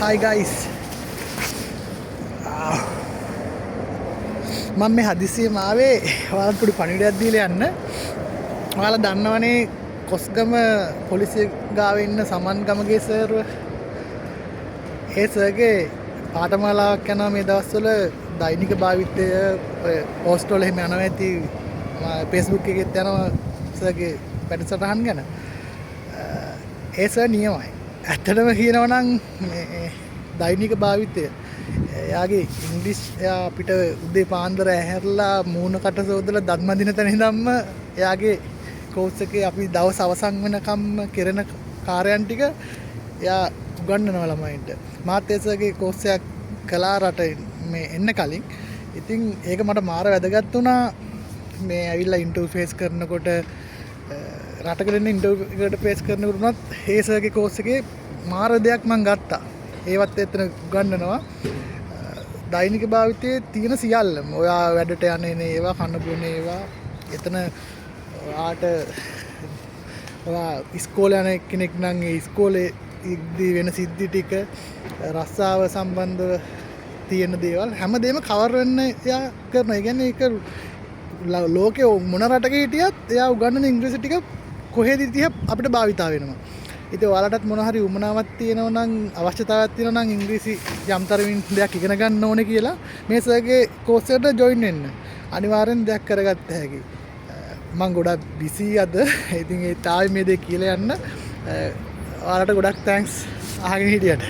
Hi guys. මම මේ හදිසියෙම ආවේ ඔයාලට පොඩි පණිවිඩයක් දීලා යන්න. ඔයාලා දන්නවනේ කොස්ගම පොලිසිය ගාව ඉන්න සමන් ගමගේ සර්ව. ඒ සර්ගේ පාඨමාලාවක් යනවා මේ දවස්වල දෛනික භාවිතය පෝස්ට් වල එහෙම යනවා ඇති. Facebook එකෙත් යනවා සර්ගේ වැඩසටහන් ගැන. ඒ සර් නියමයි. ඇත්තටම කියනවා නම් මේ දෛනික භාවිතය එයාගේ ඉංග්‍රීසි එයා අපිට උදේ පාන්දර ඇහැරලා මූණ කට සෝදලා දත් මදින තැන ඉඳන්ම එයාගේ කෝස් එකේ අපි දවස් අවසන් වෙනකම් කරන කාර්යයන් ටික එයා උගන්වනවා ළමයින්ට. මාත් ඒ සර්ගේ කෝස් එකක් කළා රට මේ එන්න කලින්. ඉතින් ඒක මට මාර වැදගත් වුණා. මේ ඇවිල්ලා ඉන්ටර්විව් ෆේස් කරනකොට රටකට එන්න ඉන්ටර්විව් එකට ෆේස් කරනකොට උනත් ඒ සර්ගේ කෝස් එකේ මාර දෙයක් මම ගත්තා. ඒවත් එතන උගන්වනවා. දෛනික භාවිතයේ තියෙන සියල්ලම ඔයා වැඩට යන ඒවා කන්න බොන ඒවා එතන ඔයාට ඔයා ඉස්කෝලේ යන කෙනෙක් නම් ඒ ඉස්කෝලේ ඉද්දී වෙන සිද්ධි ටික රස්සාව සම්බන්ධව තියෙන දේවල් හැමදේම කවර් වෙන්න එයා කරනවා. ඒ කියන්නේ ඒක ලෝකේ මොන රටක හිටියත් එයා උගන්වන ඉංග්‍රීසි ටික කොහෙද ඉතින් අපිට භාවිතා වෙනවා. ඉතින් ඔයාලටත් මොන හරි උමනාවක් තියෙනවා නම් අවශ්‍යතාවයක් තියෙනවා නම් ඉංග්‍රීසි යම් තරමින් දෙයක් ඉගෙන ගන්න ඕනේ කියලා මේ සර්ගේ කෝස් එකට ජොයින් වෙන්න. අනිවාර්යෙන් දෙයක් කරගත්ත හැකි. මම ගොඩක් බිසි අද. ඉතින් ඒ තායි මේ දේ කියලා යන්න. ඔයාලට ගොඩක් තෑන්ක්ස් අහගෙන හිටියට.